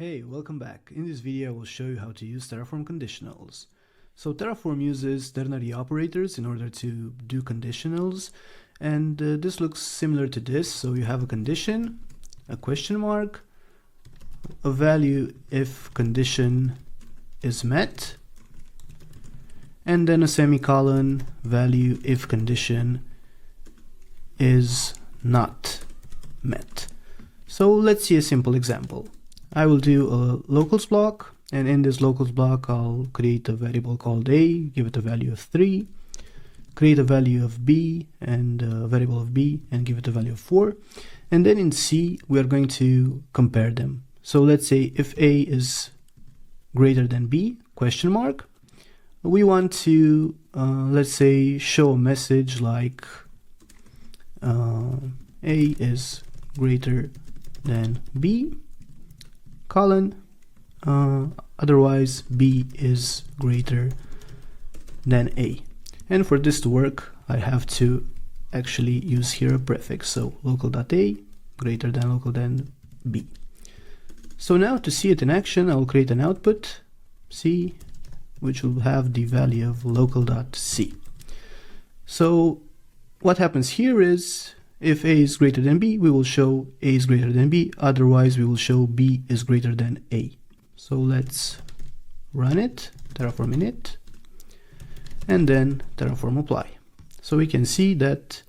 Hey, welcome back. In this video I will show you how to use Terraform conditionals. So Terraform uses ternary operators in order to do conditionals, and this looks similar to this. So you have a condition, a question mark, a value if condition is met, and then a semicolon, value if condition is not met. So let's see a simple example. I will do a locals block, and in this locals block I'll create a variable called a, give it a value of 3, create a value of b and a variable of b and give it a value of 4, and then in C we are going to compare them. So let's say if a is greater than b, question mark, we want to let's say show a message like a is greater than b, colon, otherwise b is greater than a. And for this to work I have to actually use here a prefix, so local.a greater than b. So now to see it in action I'll create an output C which will have the value of local.c. So what happens here is if a is greater than b, we will show a is greater than b, otherwise we will show b is greater than a. So let's run it, Terraform init, and then Terraform apply. So we can see that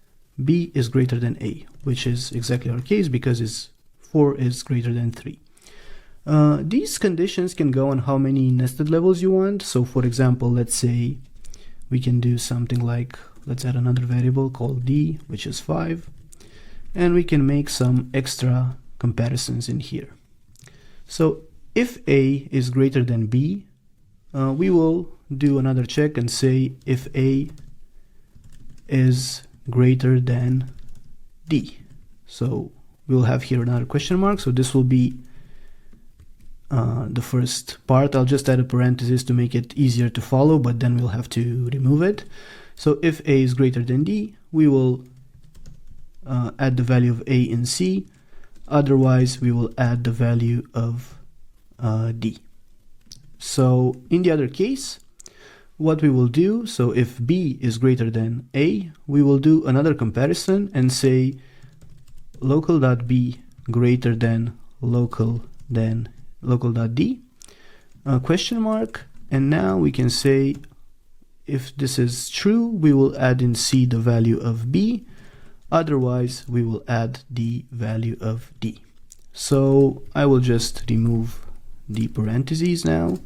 b is greater than a, which is exactly our case because 4 is greater than 3. These conditions can go on how many nested levels you want. So for example, let's say we can do something like, let's add another variable called d, which is 5. And we can make some extra comparisons in here. So if a is greater than b, we will do another check and say if a is greater than d. So we'll have here another question mark. So this will be the first part. I'll just add a parenthesis to make it easier to follow, but then we'll have to remove it. So if a is greater than d, we will add the value of a in C, otherwise we will add the value of d. So in the other case, what we will do, so if b is greater than a, we will do another comparison and say local.b greater than local.d, question mark, and now we can say if this is true, we will add in C the value of b, otherwise we will add the value of d. So I will just remove the parentheses now,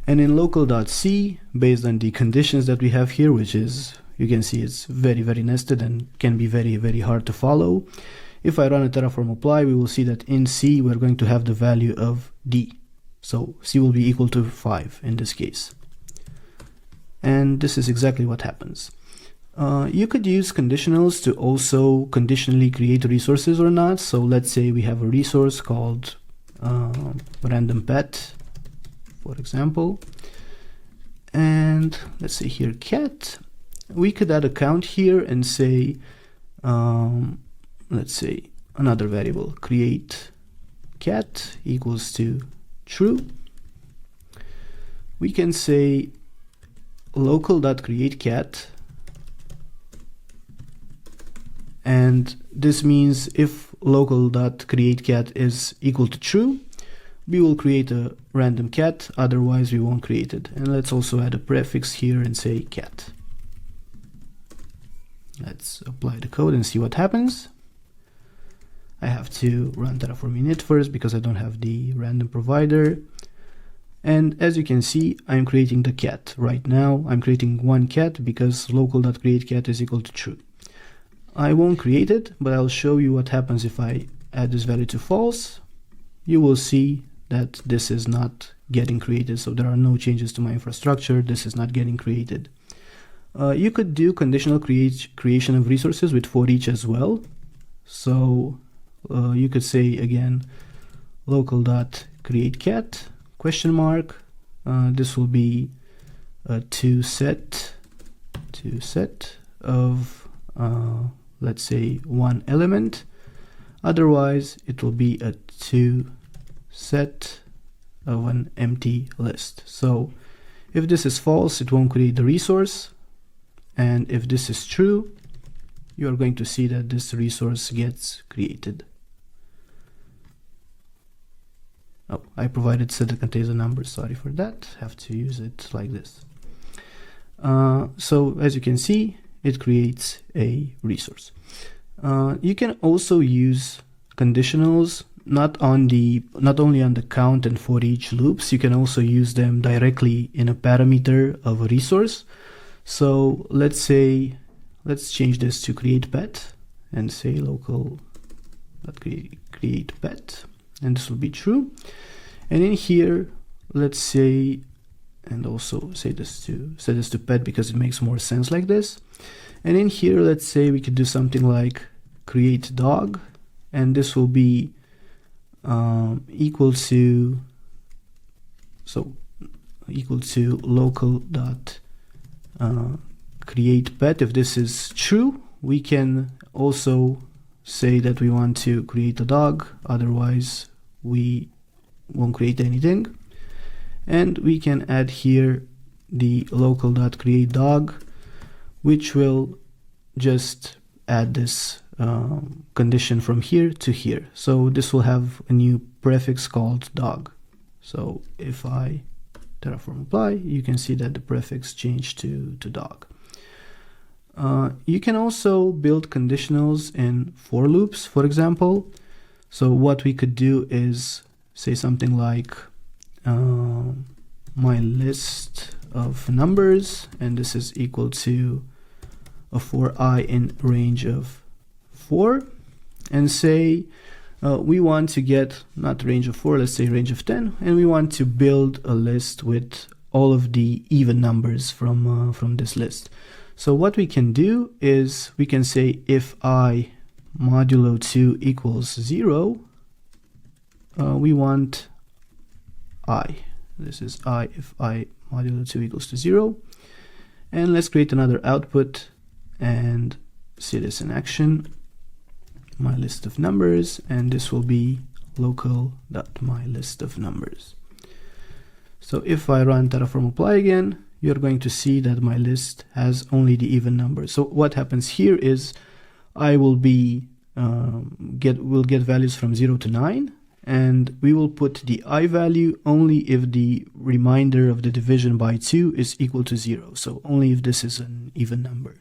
and in local.c, based on the conditions that we have here, which is, you can see it's very nested and can be very hard to follow. If I run a Terraform apply, we will see that in C we're going to have the value of d. So C will be equal to 5 in this case. And this is exactly what happens. You could use conditionals to also conditionally create resources or not. So let's say we have a resource called random pet, for example, and let's say here cat. We could add a count here and say, let's say another variable, create cat equals to true. We can say local.createCat, and this means if local.createCat is equal to true, we will create a random cat, otherwise we won't create it. And let's also add a prefix here and say cat. Let's apply the code and see what happens. I have to run Terraform init first because I don't have the random provider. And as you can see, I'm creating the cat. Right now, I'm creating one cat because local.createCat is equal to true. I won't create it, but I'll show you what happens if I add this value to false. You will see that this is not getting created, so there are no changes to my infrastructure. This is not getting created. You could do conditional creation of resources with for each as well. So you could say again local.createCat, question mark, this will be a to set of let's say one element, otherwise it will be a to set of an empty list. So if this is false, it won't create the resource. And if this is true, you are going to see that this resource gets created. Oh, I provided set that contains a number. Sorry for that. Have to use it like this. So as you can see, it creates a resource. You can also use conditionals not only on the count and for each loops. You can also use them directly in a parameter of a resource. So let's change this to create pet and say local create pet, and this will be true. And in here, let's say, and also set this to pet because it makes more sense like this. And in here, let's say we could do something like create dog, and this will be equal to local dot create pet. If this is true, we can also say that we want to create a dog, otherwise we won't create anything. And we can add here the local dot create dog, which will just add this condition from here to here. So this will have a new prefix called dog. So if I Terraform apply, you can see that the prefix changed to dog. You can also build conditionals in for loops, for example. So what we could do is say something like my list of numbers, and this is equal to a for I in range of 4, and say we want to get not range of 4, let's say range of 10, and we want to build a list with all of the even numbers from this list. So what we can do is we can say if I modulo 2 equals 0, we want I. This is I if I modulo 2 equals to 0. And let's create another output and see this in action. My list of numbers, and this will be local.myListOfNumbers. So if I run Terraform apply again, you're going to see that my list has only the even numbers. So what happens here is I will be will get values from 0 to 9, and we will put the I value only if the remainder of the division by 2 is equal to 0. So only if this is an even number.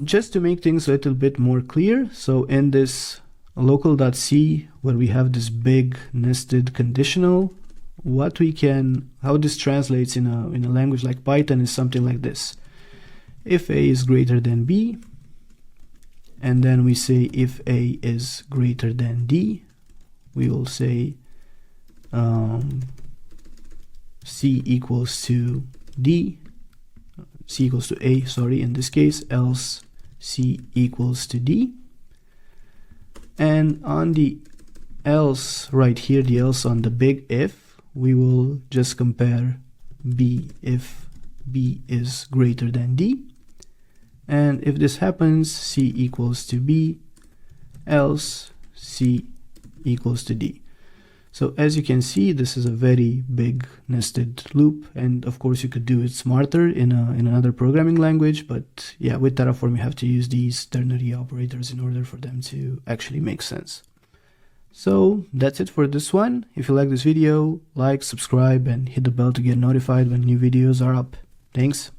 Just to make things a little bit more clear, so in this local.c, where we have this big nested conditional, how this translates in a language like Python is something like this. If a is greater than b, and then we say if a is greater than d, we will say c equals to d, c equals to a, sorry, in this case, else c equals to d. And on the else right here, the else on the big if, we will just compare b if b is greater than d. And if this happens, c equals to b, else c equals to d. So as you can see, this is a very big nested loop, and of course you could do it smarter in another programming language, but yeah, with Terraform you have to use these ternary operators in order for them to actually make sense. So that's it for this one. If you like this video, like, subscribe, and hit the bell to get notified when new videos are up. Thanks.